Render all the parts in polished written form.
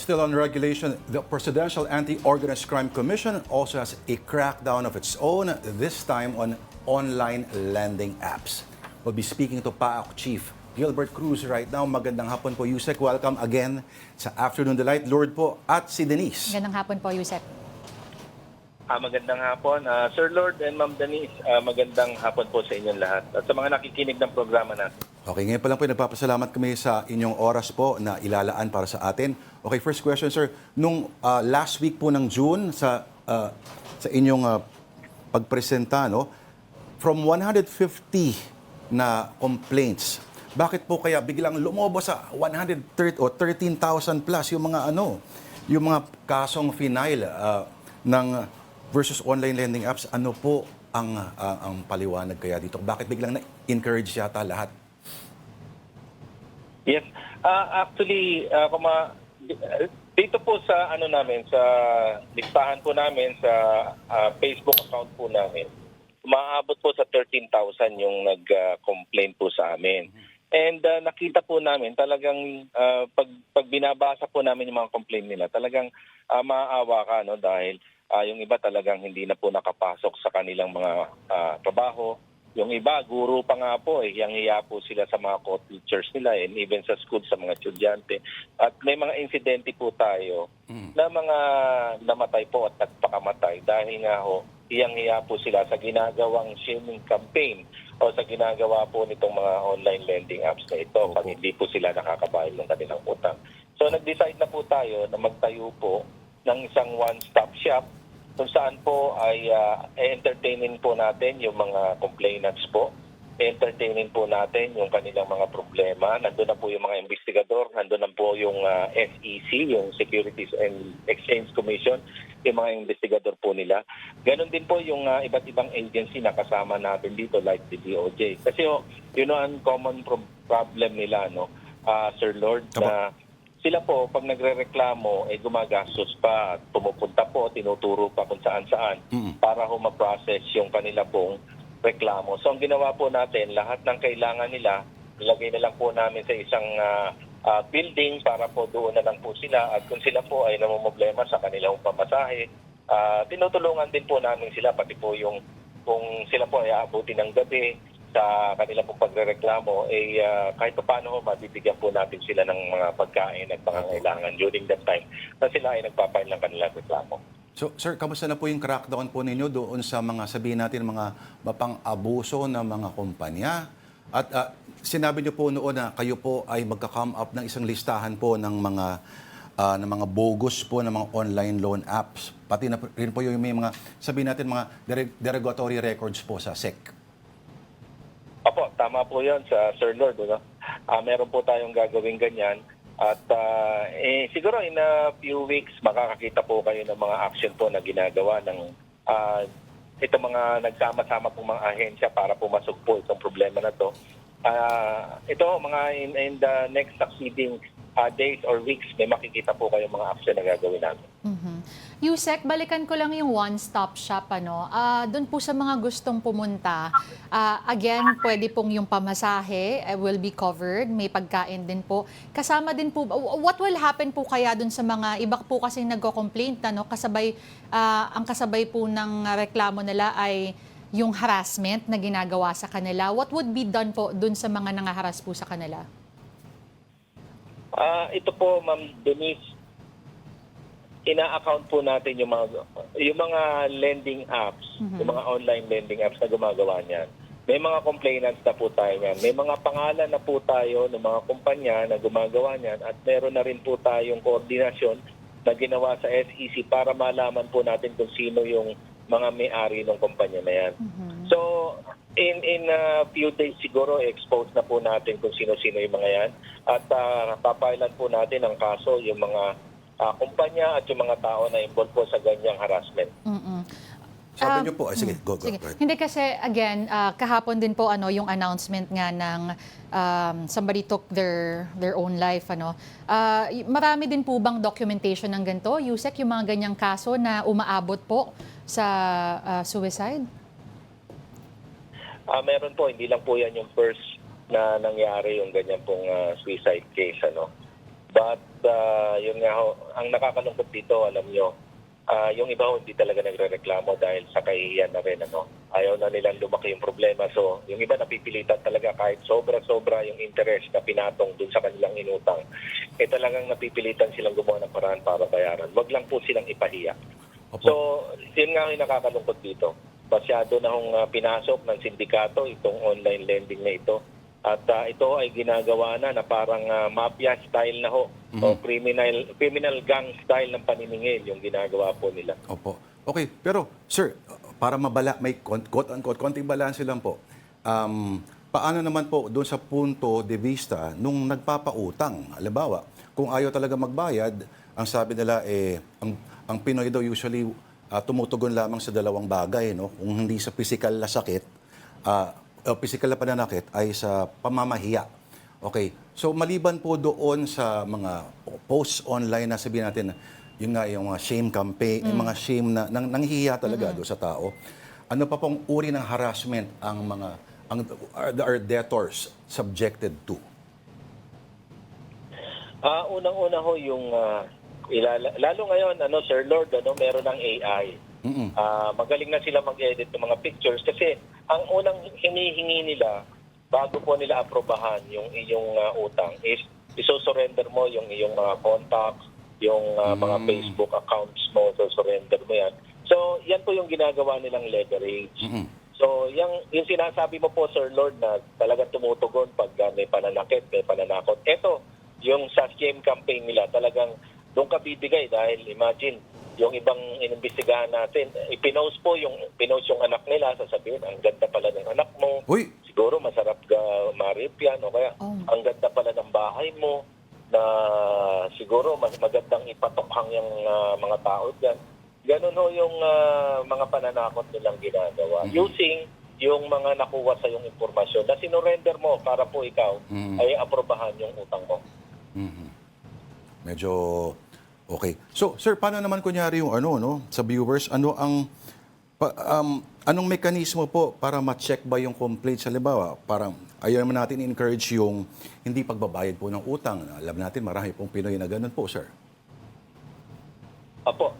Still on regulation, the Presidential Anti-Organized Crime Commission also has a crackdown of its own, this time on online lending apps. We'll be speaking to PAOK Chief Gilbert Cruz right now. Magandang hapon po, Yusek. Welcome again sa Afternoon Delight. Lord po at si Denise. Magandang hapon po, Yusek. Magandang hapon, Sir Lord and Ma'am Denise. Magandang hapon po sa inyong lahat at sa mga nakikinig ng programa natin. Okay, ngayon pa lang po nagpapasalamat kami sa inyong oras po na ilalaan para sa atin. Okay, first question, sir. Nung last week po ng June sa inyong pagpresenta, no, from 150 na complaints, bakit po kaya biglang lumobo sa 130 o 13,000 plus yung mga yung mga kasong final ng versus online lending apps? Ano po ang paliwanag kaya dito? Bakit biglang na-encourage yata lahat? Yes, actually, dito po sa sa listahan po namin sa Facebook account po namin, umaabot po sa 13,000 yung nag-complain po sa amin. And nakita po namin talagang pag binabasa po namin yung mga complaint nila, talagang maaawa ka, no, dahil yung iba talagang hindi na po nakapasok sa kanilang mga trabaho. Yung iba, guro pa nga po, hiyang-hiya po sila sa mga co-teachers nila and even sa school, sa mga estudyante. At may mga insidente po tayo na mga namatay po at nagpakamatay dahil nga ho, hiyang-hiya po sila sa ginagawang shaming campaign o sa ginagawa po nitong mga online lending apps na ito pag hindi po sila nakakabayad ng kanilang utang. So nag-decide na po tayo na magtayo po ng isang one-stop shop kung saan po ay entertainin po natin yung mga complainants po. Entertainin po natin yung kanilang mga problema. Nandun na po yung mga investigador, nandun na po yung SEC, yung Securities and Exchange Commission, yung mga investigador po nila. Ganon din po yung iba't ibang agency na kasama natin dito like the DOJ. Kasi ang common problem nila, no, Sir Lord, na sila po, pag nagre-reklamo, gumagastos pa at pumupunta po, tinuturo pa kung saan-saan para ma-process yung kanila pong reklamo. So ang ginawa po natin, lahat ng kailangan nila, ilagay na lang po namin sa isang building para po doon na lang po sila. At kung sila po ay namumblema sa kanilang pamasahe, tinutulungan din po namin sila, pati po yung kung sila po ay aabutin ng gabi, sa kanilang pong pagrereklamo, kahit paano mabibigyan po natin sila ng mga pagkain at pangangailangan during that time na sila ay nagpapail ng kanilang reklamo. So, sir, kamusta na po yung crackdown po ninyo doon sa mga, sabihin natin, mga mapang-abuso na mga kumpanya? At sinabi niyo po noon na kayo po ay magka-come up ng isang listahan po ng mga bogus po ng mga online loan apps. Pati na rin po yung may mga, sabihin natin, mga derogatory records po sa SEC. Opo, tama po yan sa Sir Lord. No? Meron po tayong gagawin ganyan. At siguro in a few weeks, makakakita po kayo ng mga action po na ginagawa ng itong mga nagsama-sama pong mga ahensya para pumasok po itong problema na to. Ito, mga in the next succeeding days or weeks, may makikita po kayo mga action na gagawin namin. Yusek, balikan ko lang yung one-stop shop. Doon po sa mga gustong pumunta, again, pwede pong yung pamasahe will be covered. May pagkain din po. Kasama din po, what will happen po kaya doon sa mga iba po kasi nagko-complaint, ang kasabay po ng reklamo nila ay yung harassment na ginagawa sa kanila. What would be done po doon sa mga nangaharas po sa kanila? Ito po, Ma'am Denise, ina-account po natin yung mga lending apps, yung mga online lending apps na gumagawa niyan. May mga complainants na po tayo niyan. May mga pangalan na po tayo ng mga kumpanya na gumagawa niyan at meron na rin po tayong koordinasyon na ginawa sa SEC para malaman po natin kung sino yung mga may-ari ng kumpanya na yan. So, in a few days siguro, expose na po natin kung sino-sino yung mga yan at papailan po natin ang kaso yung mga kumpanya at yung mga tao na involved po sa ganyang harassment. Sabi niyo po, sige, go. Sige. Hindi kasi, again, kahapon din po yung announcement nga ng somebody took their own life. Marami din po bang documentation ng ganito, Yusek, yung mga ganyang kaso na umaabot po sa suicide? Meron po, hindi lang po yan yung first na nangyari yung ganyan pong suicide case. But yun nga ho, ang nakakalungkot dito, alam nyo, yung iba ho, hindi talaga nagre-reklamo dahil sa kahihiyan na rin. Ayaw na nilang lumaki yung problema. So, yung iba napipilitan talaga kahit sobra-sobra yung interest na pinatong dun sa kanilang inutang. Talagang napipilitan silang gumawa ng paraan para bayaran. Wag lang po silang ipahiya. Opo. So, yun nga yung nakakalungkot dito. Masyado na hong pinasok ng sindikato itong online lending na ito. At ito ay ginagawa na parang mafia style na ho. O criminal gang style ng paniningil yung ginagawa po nila. Opo. Okay, pero sir, para may quote-unquote, konting balanse lang po. Paano naman po doon sa punto de vista nung nagpapautang? Halimbawa, kung ayaw talaga magbayad, ang sabi nila ang Pinoy daw usually tumutugon lamang sa dalawang bagay, no? Kung hindi sa physical na sakit, physical na pananakit ay sa pamamahiya. Okay. So maliban po doon sa mga posts online na sabihin natin, yun nga yung mga shame campaign, yung mga shame na nanghihiya talaga doon sa tao. Ano pa pong uri ng harassment are debtors subjected to? Unang-una ho yung lalo ngayon Sir Lord, meron ng AI. Magaling na sila mag-edit ng mga pictures kasi ang unang hinihingi nila bago po nila aprobahan yung iyong utang is iso-surrender mo yung iyong mga contacts, yung mga Facebook accounts mo, so-surrender mo yan. So, yan po yung ginagawa nilang leverage. So, yung sinasabi mo po, Sir Lord, na talagang tumutugon pag may pananakit, may pananakot. Ito, yung sa shame campaign nila, talagang doon ka bibigay dahil imagine, yung ibang inimbestigahan natin, pinost yung anak nila, sasabihin, ang ganda pala ng anak mo, Uy! siguro masarap ka marip yan, o kaya ang ganda pala ng bahay mo, na siguro mas magandang ipatokhang yung mga tao dyan. Ganun ho yung mga pananakot nilang ginagawa. Using yung mga nakuha sa yung impormasyon na sinurrender mo para po ikaw ay aprobahan yung utang mo. Medyo okay. So, sir, paano naman kunyari yung sa viewers, anong mekanismo po para ma-check ba yung complaints? Halimbawa, parang ayaw naman natin encourage yung hindi pagbabayad po ng utang. Alam natin, marami pong Pinoy na ganun po, sir. Apo,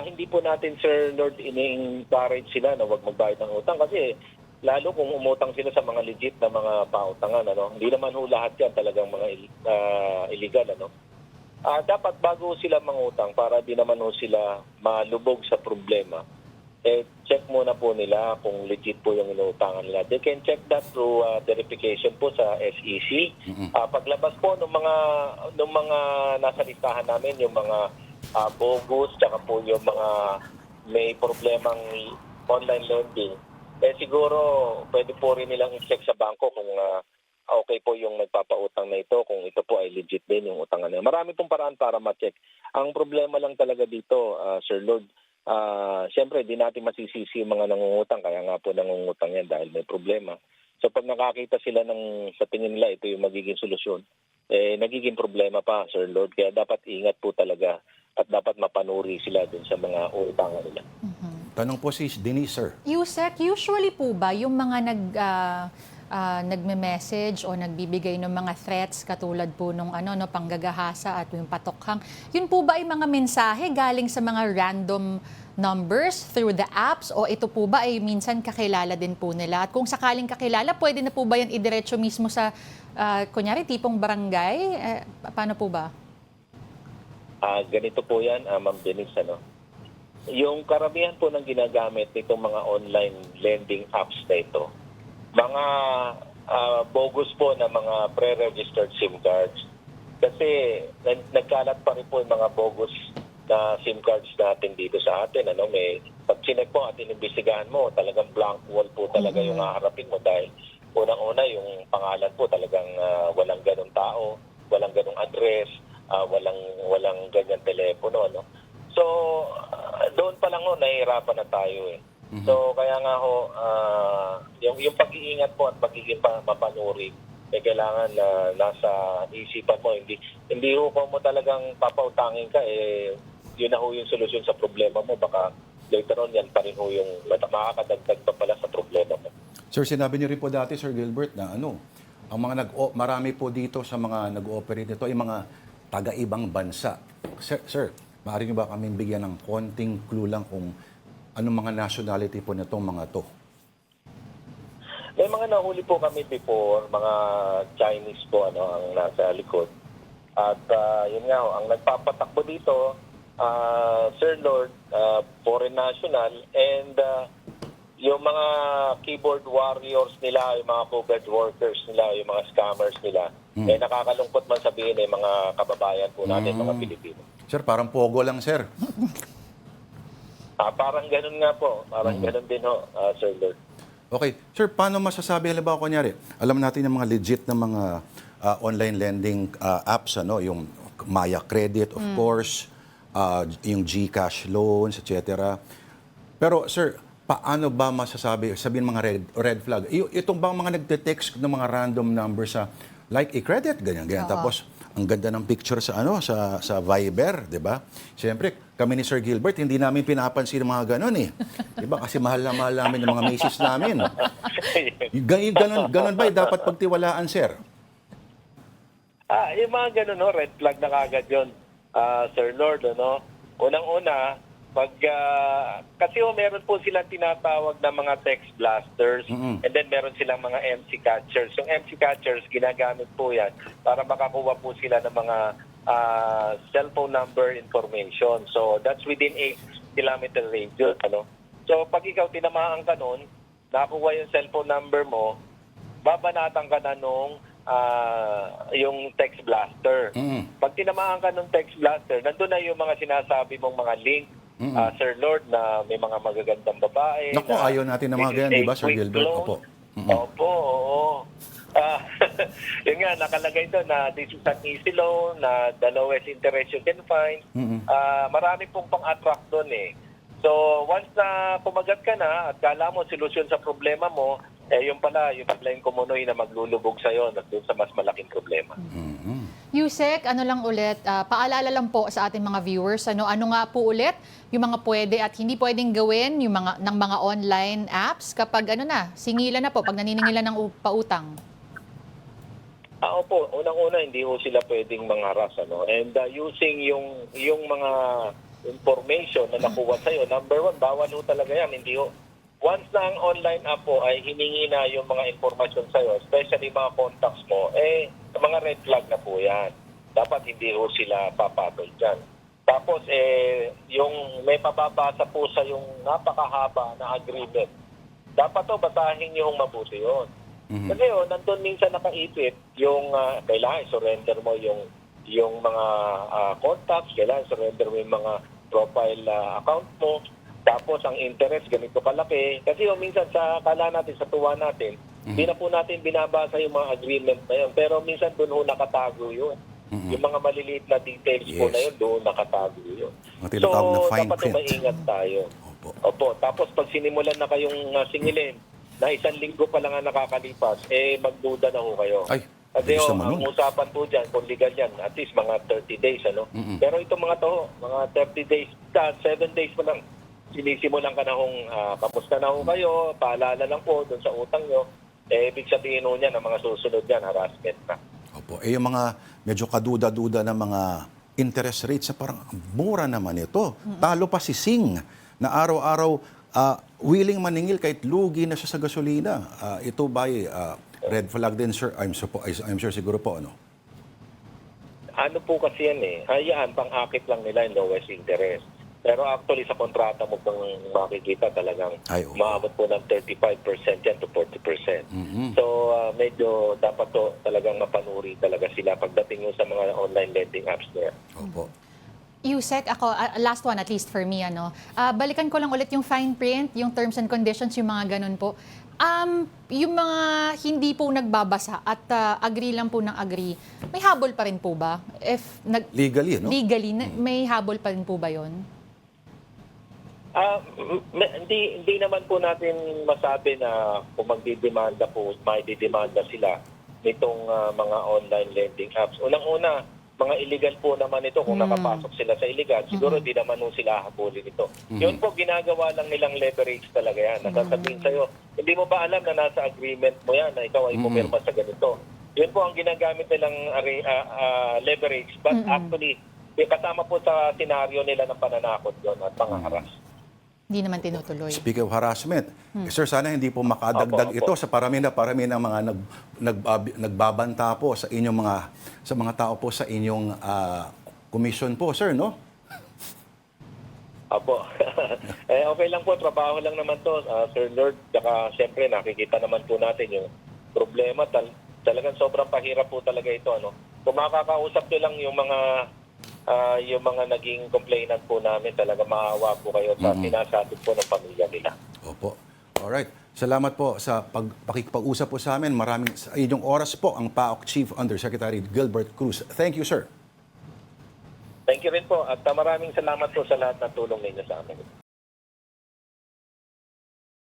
hindi po natin, Sir Lord, ini-encourage sila na huwag magbayad ng utang kasi lalo kung umutang sila sa mga legit na mga pautangan, hindi naman ho lahat yan talagang mga illegal, dapat bago sila mangutang para di naman ho sila malubog sa problema, check muna po nila kung legit po yung inuutangan nila. They can check that through verification po sa SEC. Paglabas po ng mga nasa listahan namin, yung mga bogus, tsaka po yung mga may problemang online lending, siguro pwede po rin nilang i-check sa bangko kung okay po yung nagpapautang na ito, kung ito po ay legit din yung utangan nila. Marami pong paraan para ma-check. Ang problema lang talaga dito, Sir Lord, siyempre di natin masisisi yung mga nangungutang, kaya nga po nangungutang yan dahil may problema. So pag nakakita sila sa tingin nila ito yung magiging solusyon, nagiging problema pa, Sir Lord. Kaya dapat ingat po talaga at dapat mapanuri sila dun sa mga utangan nila. Tanong po si Denise, sir. Yusek, usually po ba yung mga nagme-message o nagbibigay ng mga threats katulad po nung panggagahasa at yung patokhang, yun po ba ay mga mensahe galing sa mga random numbers through the apps o ito po ba ay minsan kakilala din po nila? At kung sakaling kakilala, pwede na po ba yan idiretso mismo sa kunyari tipong barangay? Paano po ba? Ganito po yan, Ma'am Denise, yung karamihan po ng ginagamit nitong mga online lending apps na ito, mga bogus po na mga pre-registered SIM cards. Kasi nagkalat pa rin po yung mga bogus na SIM cards natin dito sa atin. Pag sinek po at inimbestigahan mo, talagang blank wall po talaga yung haharapin mo dahil unang-una yung pangalan po talagang walang ganong tao, walang ganong address, walang ganyan telepono. So, doon pa lang nahihirapan na tayo . So, kaya nga yung pag-iingat po at pagiging mapanuri, kailangan na nasa isipan mo. Hindi mo talagang papautangin ka, yun na yung solusyon sa problema mo. Baka later on yan pa rin yung makakadagdag pa pala sa problema mo. Sir, sinabi niyo rin po dati, Sir Gilbert, na ang mga marami po dito sa mga nag-ooperate nito ay mga taga-ibang bansa. Sir, maaari niyo ba kaming bigyan ng konting clue lang kung anong mga nationality po nitong mga to? May mga nahuli po kami before, mga Chinese po ang nasa likod. At yun nga, ang nagpapatakbo dito, Sir Lord, foreign national, and yung mga keyboard warriors nila, yung mga covert workers nila, yung mga scammers nila, eh nakakalungkot man sabihin mga kababayan po natin, mga Pilipino. Sir, parang pogo lang, sir. Parang ganun nga po, parang ganun din ho, Sir Lord. Okay. Sir, paano masasabi, halimbawa, kunyari, alam natin yung mga legit na mga online lending apps, yung Maya Credit, of course, yung GCash loans, etc. Pero, sir, paano ba masasabi, sabihin mga red flag? Itong bang mga nagte-text ng mga random numbers sa like e-credit, ganyan. Tapos, ang ganda ng picture sa sa Viber, 'di ba? Siyempre, kami ni Sir Gilbert hindi namin pinapansin ng mga ganun eh. 'Di ba? Kasi mahal na mahal namin yung mga misis namin. Ganun ba dapat pagtiwalaan, sir? Yung mga ganun, red flag na kagad yun, Sir Lord, Unang-una, kasi meron po silang tinatawag na mga text blasters, and then meron silang mga MC catchers. Yung MC catchers, ginagamit po yan para makakuha po sila ng mga cellphone number information. So that's within 8 kilometer radius. So pag ikaw tinamaan ka nun, nakuha yung cellphone number mo, babanatan ka na nung yung text blaster. Pag tinamaan ka nung text blaster, nandun na yung mga sinasabi mong mga link, Sir Lord, na may mga magagandang babae. Naku, ayaw natin ng mga ganyan, di ba, Sir Gilbert? Opo. Opo, oo. Yun nga, nakalagay doon na this is an easy loan, na the lowest interest you can find. Marami pong pang-attract doon eh. So, once na kumagat ka na at kala mo solusyon sa problema mo, yung pala yung kumunoy na maglulubog sa'yo doon sa mas malaking problema. Yusek, lang ulit, paalala lang po sa ating mga viewers, ano nga po ulit yung mga pwede at hindi pwedeng gawin yung ng mga online apps kapag singilan na po, pag naniningila ng pautang? Opo, unang-una hindi ho sila pwedeng mangharas, And using yung mga information na nakuha sa'yo, number one, bawal ho talaga yan, hindi ho. Once na ang online app po ay hiningi na yung mga informasyon sa'yo, especially mga contacts mo, mga red flag na po yan. Dapat hindi ho sila papatol dyan. Tapos, yung may pababasa po sa yung napakahaba na agreement, dapat to basahin yung mabuti yun. Kasi nandun minsan nakaipit yung kailangan surrender mo yung mga contacts, kailangan surrender mo yung mga profile account mo. Tapos ang interest ganito kalaki. Kasi minsan sa kala natin, sa tuwa natin, hindi na po natin binabasa yung mga agreement na yun. Pero minsan doon ho nakatago yun. Yung mga maliliit na details po na yun, doon nakatago yun. So, dapat maingat tayo. Opo. Tapos pag sinimulan na kayong singilin, na 1 linggo pa lang ang nakakalipas, magduda na ho kayo. Kasi ang usapan po dyan, kung legal yan, at least mga 30 days, Pero itong mga to, mga 30 days, 7 days pa lang, sinisimulan ka na kung kamusta na ho kayo, paalala lang po doon sa utang nyo, ibig sabihin ho niya na mga susunod yan, harassment na. Opo. Yung mga medyo kaduda-duda na mga interest rates na parang mura naman ito. Talo pa si Sing na araw-araw willing maningil kahit lugi na siya sa gasolina. Ito ba red flag din, sir? I'm sure siguro po, Ano po kasi yan hayaan, pang-akit lang nila yung lowest interest. Pero actually sa kontrata mo kung makikita talagang maabot po ng 35% yan to 40%. So medyo dapat to talagang mapanuri talaga sila pagdating yung sa mga online lending apps na yan. Opo. Yusek, ako, last one at least for me, balikan ko lang ulit yung fine print, yung terms and conditions, yung mga ganun po. Yung mga hindi po nagbabasa at agree lang po ng agree, may habol pa rin po ba? Legally, Legally, may habol pa rin po ba yun? Hindi naman po natin masabi na kung magdidemanda po, may didemanda sila nitong mga online lending apps. Unang-una, mga illegal po naman ito kung nakapasok sila sa illegal. Siguro di naman sila habulin ito. Yun po, ginagawa lang nilang leverage talaga yan. Nasasabihin sa'yo, hindi mo ba alam na nasa agreement mo yan na ikaw ay pumirma sa ganito? Yun po ang ginagamit nilang leverage. But actually, kasama po sa senaryo nila ng pananakot doon at pangaharas. Hindi naman tinutuloy. Speak of harassment, sir, sana hindi po makadagdag Opo, ito sa parami ng mga nagbabanta po sa inyong mga tao po sa inyong commission po, sir, no? Apo. Okay lang po, trabaho lang naman to, Sir Lord. Saka siyempre nakikita naman po natin yung problema. Talagang sobrang pahirap po talaga ito. Ano? Kung makakausap nyo lang yung mga naging complainant po namin, talaga maawa po kayo sa sinasabit po ng pamilya nila. Opo. Alright. Salamat po sa pakikipag-usap po sa amin. Maraming sa inyong oras po ang PAOK Chief Undersecretary Gilbert Cruz. Thank you, sir. Thank you rin po at maraming salamat po sa lahat ng tulong ninyo sa amin.